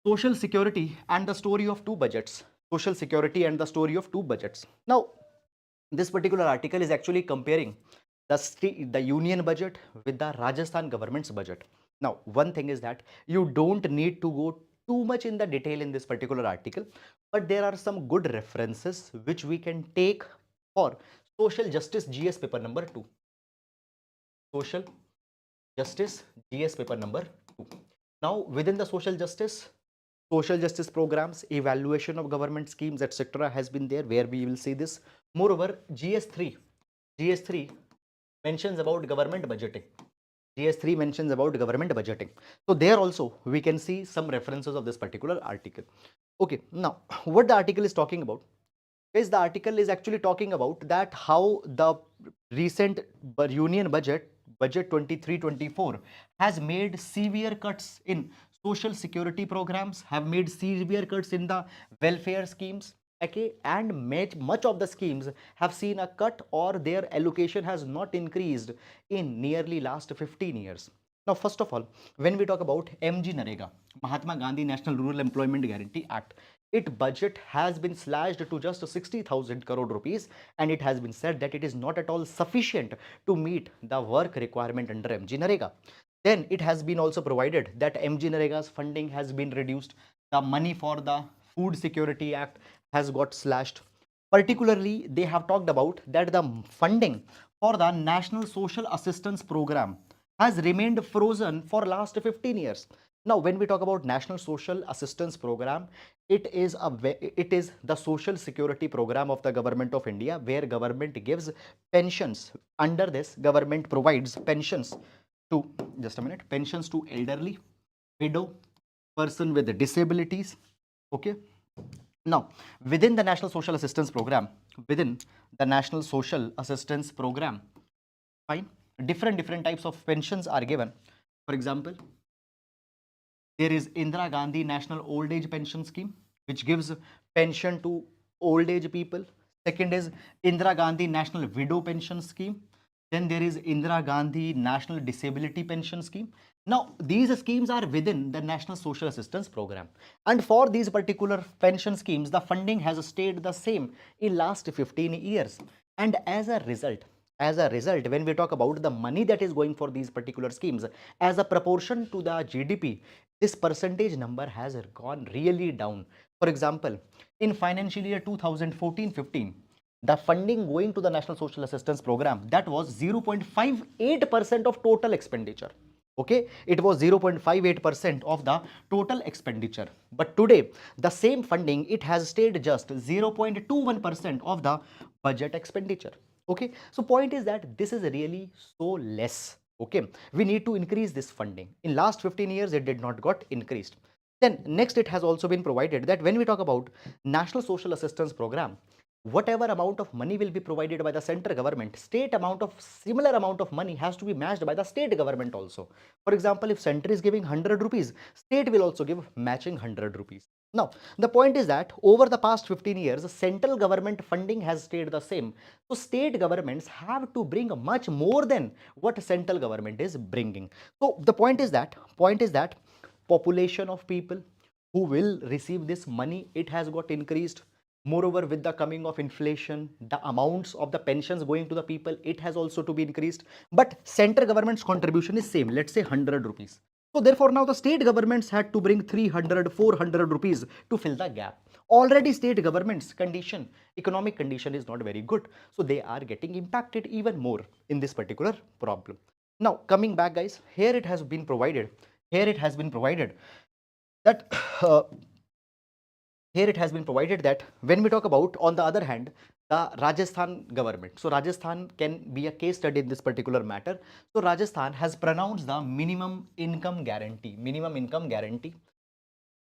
Social security and the story of two budgets. Social security and the story of two budgets. Now, this particular article is actually comparing the union budget with the Rajasthan government's budget. Now, one thing is that you don't need to go too much in the detail in this particular article, but there are some good references which we can take for Social Justice GS paper number 2. Social Justice GS paper number 2. Now, within the social justice programs, evaluation of government schemes, etc. has been there, where we will see this. Moreover, GS3 mentions about government budgeting. GS3 mentions about government budgeting. So there also we can see some references of this particular article. Okay, now what the article is talking about is, the article is actually talking about that how the recent union budget 23-24 has made severe cuts in social security programs, have made severe cuts in the welfare schemes, okay, and much of the schemes have seen a cut, or their allocation has not increased in nearly last 15 years. Now, first of all, when we talk about MG Narega, Mahatma Gandhi National Rural Employment Guarantee Act, its budget has been slashed to just 60,000 crore rupees, and it has been said that it is not at all sufficient to meet the work requirement under MG Narega. Then it has been also provided that MG Narega's funding has been reduced. The money for the Food Security Act has got slashed. Particularly, they have talked about that the funding for the National Social Assistance Program has remained frozen for last 15 years. Now, when we talk about National Social Assistance Program, it is the social security program of the government of India, where government gives pensions. Under this, government provides pensions to, just a minute, pensions to elderly, widow, person with disabilities, okay. Now, within the National Social Assistance Program, fine, different types of pensions are given. For example, there is Indira Gandhi National Old Age Pension Scheme, which gives pension to old age people. Second is Indira Gandhi National Widow Pension Scheme. Then there is Indira Gandhi National Disability Pension Scheme. Now, these schemes are within the National Social Assistance Program. And for these particular pension schemes, the funding has stayed the same in last 15 years. And as a result, when we talk about the money that is going for these particular schemes as a proportion to the GDP, this percentage number has gone really down. For example, in financial year 2014-15, the funding going to the National Social Assistance Program, that was 0.58% of total expenditure. Okay, it was 0.58% of the total expenditure. But today, the same funding, it has stayed just 0.21% of the budget expenditure. Okay, so point is that this is really so less. Okay, we need to increase this funding. In last 15 years, it did not got increased. Then next, it has also been provided that when we talk about National Social Assistance Program, whatever amount of money will be provided by the central government, state amount of similar amount of money has to be matched by the state government also. For example, if center is giving 100 rupees, state will also give matching 100 rupees. Now, the point is that over the past 15 years, central government funding has stayed the same. So state governments have to bring much more than what central government is bringing. So the point is that population of people who will receive this money, it has got increased. Moreover, with the coming of inflation, the amounts of the pensions going to the people, it has also to be increased. But central government's contribution is same, let's say 100 rupees. So therefore now the state governments had to bring 300, 400 rupees to fill the gap. Already state government's condition, economic condition is not very good. So they are getting impacted even more in this particular problem. Now coming back guys, here it has been provided that uh, here it has been provided that when we talk about, on the other hand, the Rajasthan government. So Rajasthan can be a case study in this particular matter. So Rajasthan has pronounced the minimum income guarantee.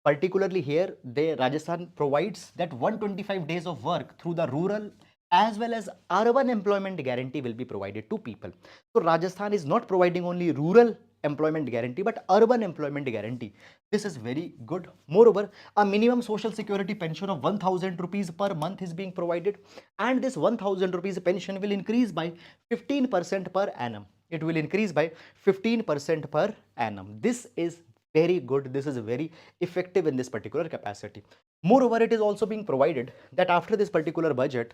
Particularly here, Rajasthan provides that 125 days of work through the rural as well as urban employment guarantee will be provided to people. So Rajasthan is not providing only rural employment guarantee but urban employment guarantee. This is very good. Moreover, a minimum social security pension of 1000 rupees per month is being provided, and this 1000 rupees pension will increase by 15% per annum. It will increase by 15% per annum. This is very good. This is very effective in this particular capacity. Moreover, it is also being provided that after this particular budget,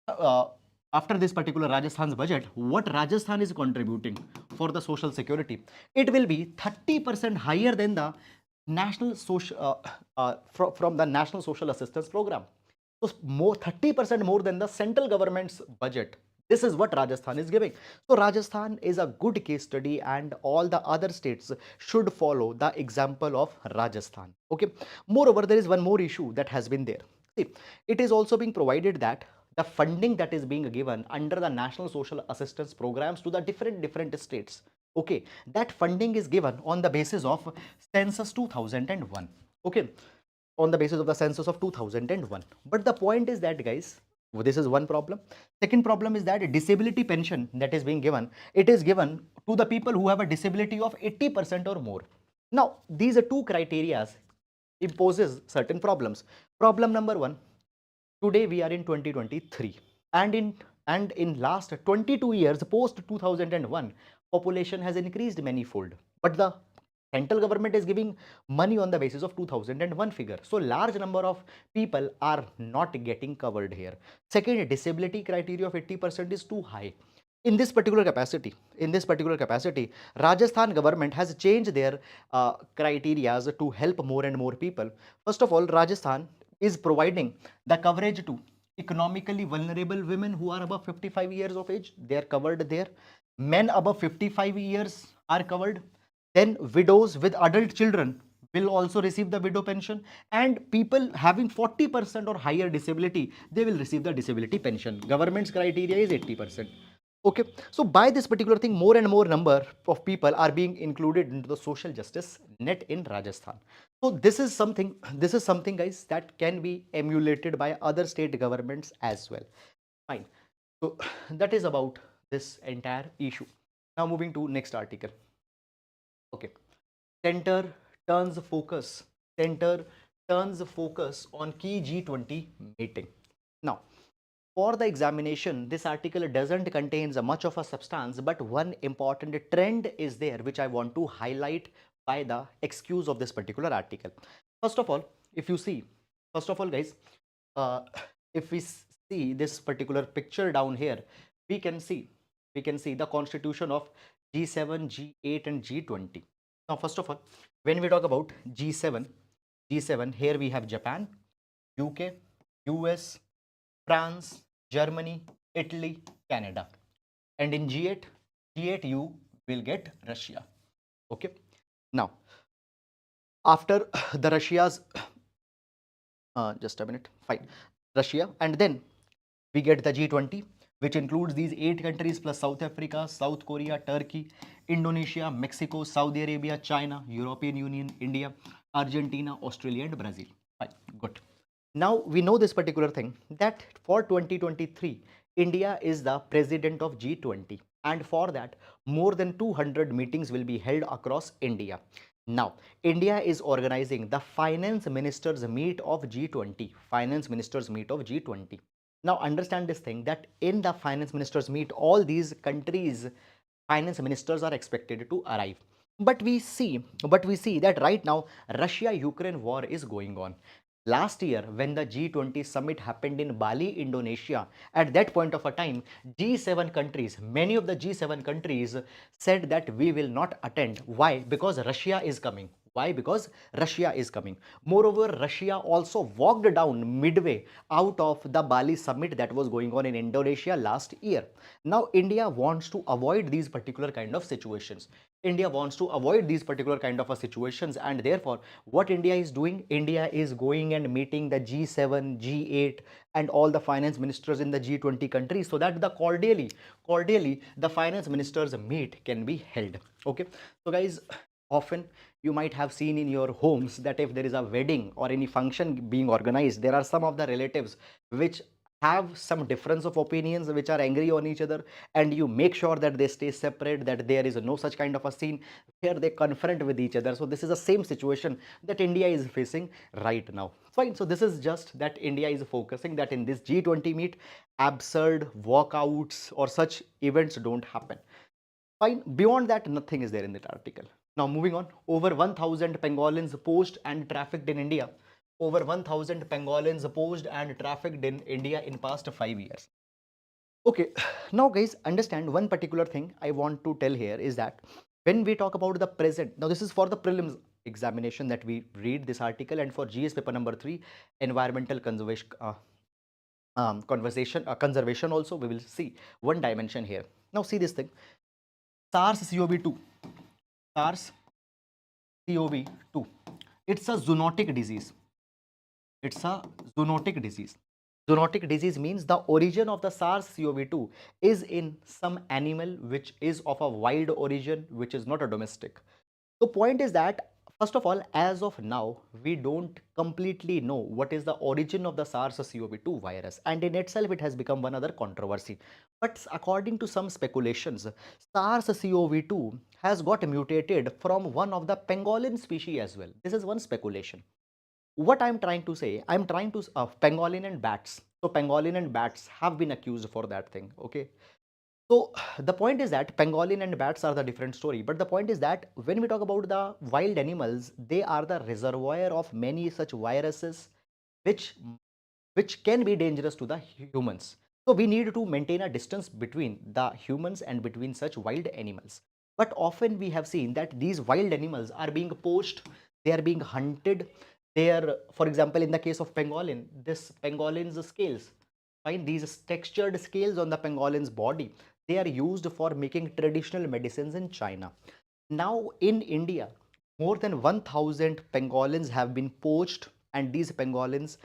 uh, after this particular Rajasthan's budget, what Rajasthan is contributing for the social security, it will be 30% higher than the national social from the National Social Assistance Program. So more 30% more than the central government's budget. This is what Rajasthan is giving. So Rajasthan is a good case study, and all the other states should follow the example of Rajasthan. Okay. Moreover, there is one more issue that has been there. See, it is also being provided that the funding that is being given under the National Social Assistance Programs to the different states. Okay, that funding is given on the basis of Census 2001. Okay, on the basis of the census of 2001. But the point is that guys, this is one problem. Second problem is that disability pension that is being given, it is given to the people who have a disability of 80% or more. Now these are two criterias imposes certain problems. Problem number one, today we are in 2023, and in last 22 years post 2001, population has increased manifold, but the central government is giving money on the basis of 2001 figure. So large number of people are not getting covered here. Second, disability criteria of 80% is too high. In this particular capacity, Rajasthan government has changed their criteria to help more and more people. First of all, Rajasthan is providing the coverage to economically vulnerable women who are above 55 years of age. They are covered there. Men above 55 years are covered. Then widows with adult children will also receive the widow pension, and people having 40% or higher disability, they will receive the disability pension. Government's criteria is 80%. Okay, so by this particular thing, more and more number of people are being included into the social justice net in Rajasthan. So this is something guys that can be emulated by other state governments as well. Fine. So that is about this entire issue. Now moving to next article. Okay. Center Center turns focus on key G20 meeting. Now, for the examination, this article doesn't contain much of a substance, but one important trend is there which I want to highlight by the excuse of this particular article. First of all, if you see, first of all, guys, uh, if we see this particular picture down here, we can see the constitution of G7, G8, and G20. Now, first of all, when we talk about G7, here we have Japan, UK, US, France, Germany, Italy, Canada. And in G8 you will get Russia. Okay. Now, after the Russia's, just a minute, fine, Russia, and then we get the G20. which includes these 8 countries plus South Africa, South Korea, Turkey, Indonesia, Mexico, Saudi Arabia, China, European Union, India, Argentina, Australia, and Brazil. Fine, good. Now we know this particular thing that for 2023, India is the president of G20, and for that, more than 200 meetings will be held across India. Now, India is organizing the finance ministers meet of G20, finance ministers meet of G20. Now, understand this thing that in the finance ministers meet, all these countries finance ministers are expected to arrive. But we see that right now Russia Ukraine war is going on. Last year, when the G20 summit happened in Bali, Indonesia, at that point of a time, G7 countries, many of the G7 countries said that we will not attend. Why? Because Russia is coming. Why? Because Russia is coming. Moreover, Russia also walked down midway out of the Bali summit that was going on in Indonesia last year. Now, India wants to avoid these particular kind of situations. India wants to avoid these particular kind of situations, and therefore, what India is doing, India is going and meeting the G7, G8, and all the finance ministers in the G20 countries so that the cordially the finance ministers meet can be held. Okay, so guys, often you might have seen in your homes that if there is a wedding or any function being organized, there are some of the relatives which have some difference of opinions, which are angry on each other, and you make sure that they stay separate, that there is no such kind of a scene where they confront with each other. So this is the same situation that India is facing right now. Fine. So this is just that India is focusing that in this G20 meet, absurd walkouts or such events don't happen. Fine. Beyond that, nothing is there in that article. Now, moving on, over 1,000 pangolins posed and trafficked in India. Over 1,000 pangolins posed and trafficked in India in past 5 years. Okay, now guys, understand one particular thing I want to tell here is that when we talk about the present, now this is for the prelims examination that we read this article, and for GS paper number 3, environmental conservation, conservation also, we will see one dimension here. Now see this thing, SARS-CoV-2, SARS-CoV-2, it's a zoonotic disease. It's a zoonotic disease. Zoonotic disease means the origin of the SARS-CoV-2 is in some animal which is of a wild origin, which is not a domestic. The point is that, first of all, as of now, we don't completely know what is the origin of the SARS-CoV-2 virus, and in itself it has become one other controversy. But according to some speculations, SARS-CoV-2 has got mutated from one of the pangolin species as well. This is one speculation. What I'm trying to say, I'm trying to pangolin and bats. So pangolin and bats have been accused for that thing. Okay. So the point is that pangolin and bats are the different story. But the point is that when we talk about the wild animals, they are the reservoir of many such viruses, which which can be dangerous to the humans. So we need to maintain a distance between the humans and between such wild animals. But often we have seen that these wild animals are being poached, they are being hunted. They are, for example, in the case of pangolin, this pangolin's scales, find these textured scales on the pangolin's body. They are used for making traditional medicines in China. Now in India, more than 1,000 pangolins have been poached, and these pangolins,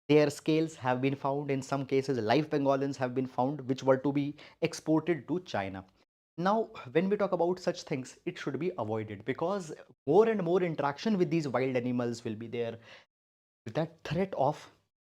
their scales have been found. In some cases, live pangolins have been found, which were to be exported to China. Now, when we talk about such things, it should be avoided because more and more interaction with these wild animals will be there. That threat of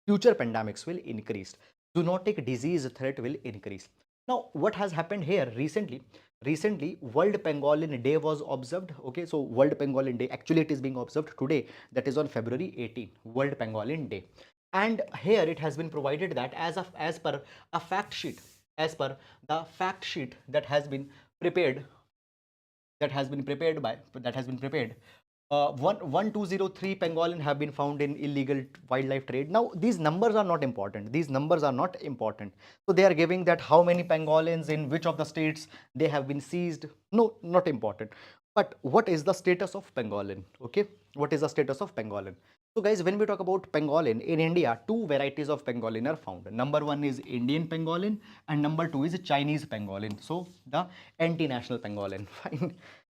future pandemics will increase. Zoonotic disease threat will increase. Now, what has happened here recently? Recently, World Pangolin Day was observed. Okay, so World Pangolin Day, actually it is being observed today, that is on February 18, World Pangolin Day. And here it has been provided that as per a fact sheet, as per the fact sheet that has been prepared, that has been prepared, 1203 pangolin have been found in illegal wildlife trade. Now these numbers are not important. These numbers are not important. So they are giving that how many pangolins in which of the states they have been seized. No, not important. But what is the status of pangolin? Okay, what is the status of pangolin? So guys, when we talk about pangolin in India, two varieties of pangolin are found. Number one is Indian pangolin, and number two is Chinese pangolin. So the anti-national pangolin. Fine.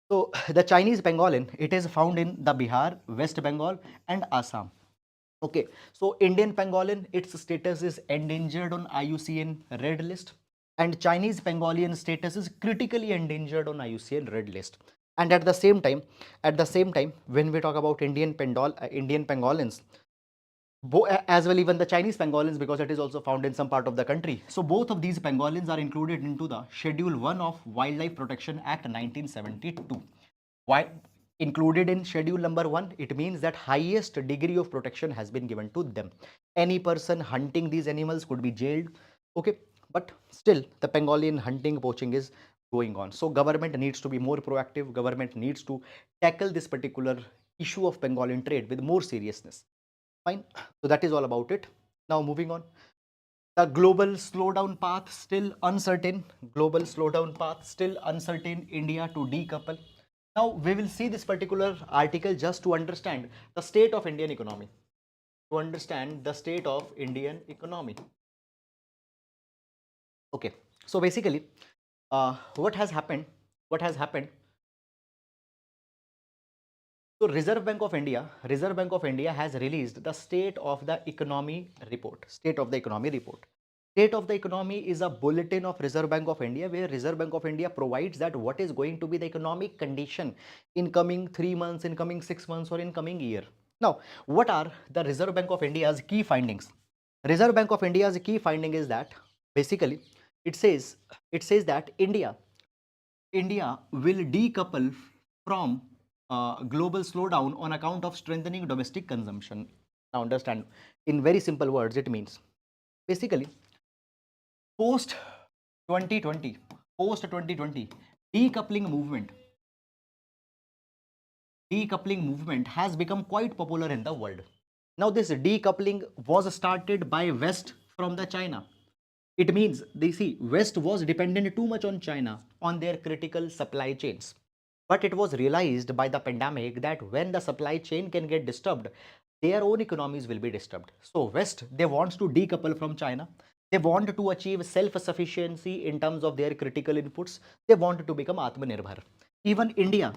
So the Chinese pangolin, it is found in the Bihar, West Bengal, and Assam. Okay, so Indian pangolin, its status is endangered on IUCN red list. and Chinese Pangolian status is critically endangered on IUCN Red List. And at the same time, when we talk about Indian pangolins, as well even the Chinese pangolins, because it is also found in some part of the country. So both of these pangolins are included into the Schedule 1 of Wildlife Protection Act 1972. Why included in Schedule number 1? It means that highest degree of protection has been given to them. Any person hunting these animals could be jailed. Okay, but still the pangolin hunting, poaching is going on. So government needs to be more proactive. Government needs to tackle this particular issue of pangolin trade with more seriousness. Fine. So that is all about it. Now moving on. The global slowdown path still uncertain. Global slowdown path still uncertain. India to decouple. Now we will see this particular article just to understand the state of Indian economy. To understand the state of Indian economy. Okay. So basically, what has happened? What has happened? So Reserve Bank of India has released the State of the Economy report. State of the Economy report. State of the Economy is a bulletin of Reserve Bank of India, where Reserve Bank of India provides that what is going to be the economic condition in coming 3 months, in coming 6 months, or in coming year. Now, what are the Reserve Bank of India's key findings? Reserve Bank of India's key finding is that basically it says that India will decouple from global slowdown on account of strengthening domestic consumption. Now understand, in very simple words, it means basically post 2020, decoupling movement has become quite popular in the world. Now this decoupling was started by West from the China. It means they see West was dependent too much on China on their critical supply chains. But it was realized by the pandemic that when the supply chain can get disturbed, their own economies will be disturbed. So West, they want to decouple from China. They want to achieve self-sufficiency in terms of their critical inputs. They want to become Atmanirbhar. Even India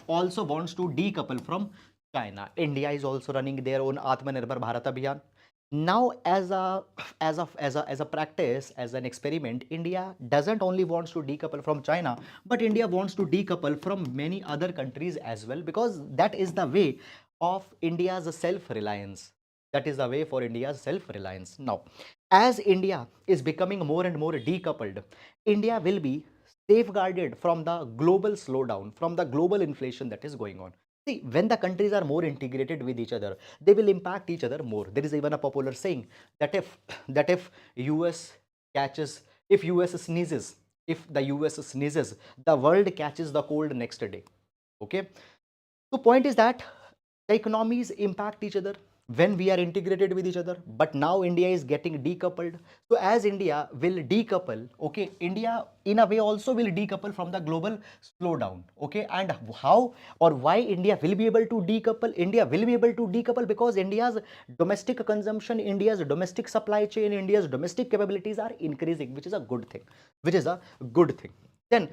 also wants to decouple from China. India is also running their own Atmanirbhar Bharat Abhiyan. Now, as a practice, as an experiment, India doesn't only wants to decouple from China, but India wants to decouple from many other countries as well, because that is the way of India's self-reliance. That is the way for India's self-reliance. Now, as India is becoming more and more decoupled, India will be safeguarded from the global slowdown, from the global inflation that is going on. See, when the countries are more integrated with each other, they will impact each other more. There is even a popular saying that if US catches, if US sneezes, if the US sneezes, the world catches the cold next day. Okay. So point is that the economies impact each other when we are integrated with each other, but now India is getting decoupled. So as India will decouple, okay, India in a way also will decouple from the global slowdown. Okay, and how or why India will be able to decouple? India will be able to decouple because India's domestic consumption, India's domestic supply chain, India's domestic capabilities are increasing, which is a good thing. Then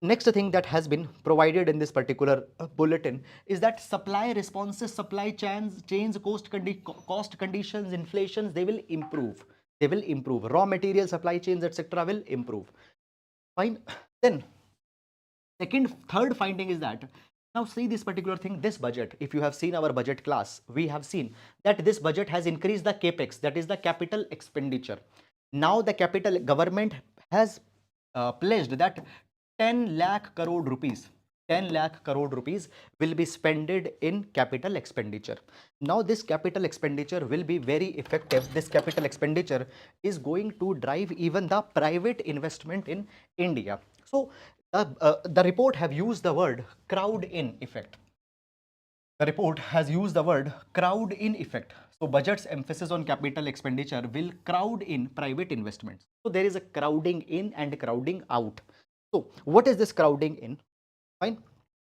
next thing that has been provided in this particular bulletin is that supply responses, supply chains, cost conditions, inflations, they will improve. Raw material supply chains, etc. will improve. Fine. Then third finding is that, now see this particular thing, this budget, if you have seen our budget class, we have seen that this budget has increased the capex, that is the capital expenditure. Now the capital government has pledged that 10 lakh crore rupees, 10 lakh crore rupees will be spended in capital expenditure. Now this capital expenditure will be very effective. This capital expenditure is going to drive even the private investment in India. So the report have used the word crowd in effect. The report has used the word crowd in effect. So budget's emphasis on capital expenditure will crowd in private investments. So there is a crowding in and crowding out. So what is this crowding in? Fine.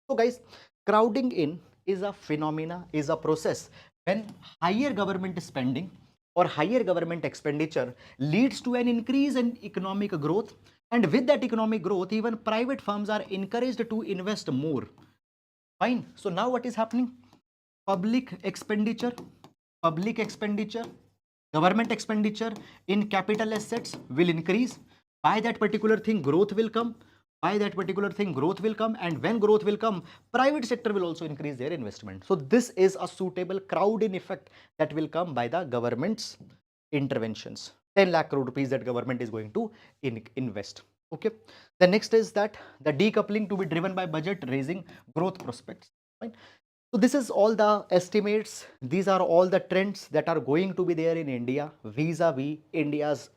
So guys, crowding in is a phenomena, is a process when higher government spending or higher government expenditure leads to an increase in economic growth, and with that economic growth, even private firms are encouraged to invest more. Fine. So now what is happening? Public expenditure, government expenditure in capital assets will increase. By that particular thing, growth will come. By that particular thing, growth will come. And when growth will come, private sector will also increase their investment. So this is a suitable crowd-in effect that will come by the government's interventions. 10 lakh crore rupees that government is going to invest. Okay. The next is that the decoupling to be driven by budget raising growth prospects. Fine. So this is all the estimates. These are all the trends that are going to be there in India vis-a-vis India's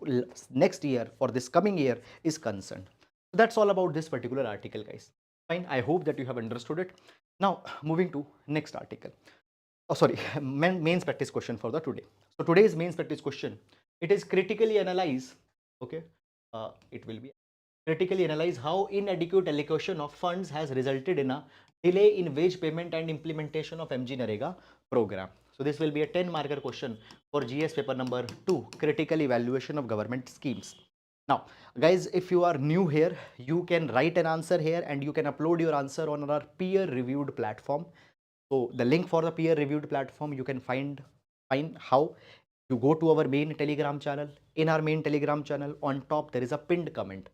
next year or this coming year is concerned. So that's all about this particular article, guys. Fine. I hope that you have understood it. Now moving to next article. Oh, sorry, mains practice question for the today. So today's mains practice question. It is critically analyze. Okay. It will be critically analyze how inadequate allocation of funds has resulted in a delay in wage payment and implementation of MG Narega program. So this will be a 10 marker question for GS paper number 2, critical evaluation of government schemes. Now guys, if you are new here, you can write an answer here and you can upload your answer on our peer reviewed platform. So the link for the peer reviewed platform you can find how. You go to our main Telegram channel. In our main Telegram channel, on top there is a pinned comment.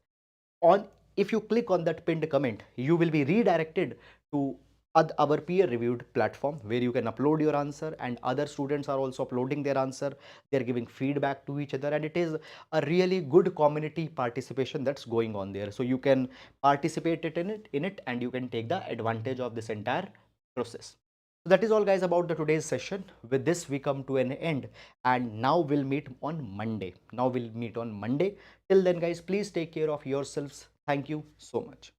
If you click on that pinned comment, you will be redirected to our peer reviewed platform where you can upload your answer, and other students are also uploading their answer. They're giving feedback to each other, and it is a really good community participation that's going on there. So you can participate in it and you can take the advantage of this entire process. So that is all, guys, about the today's session. With this we come to an end, and now we'll meet on Monday. Till then, guys, please take care of yourselves. Thank you so much.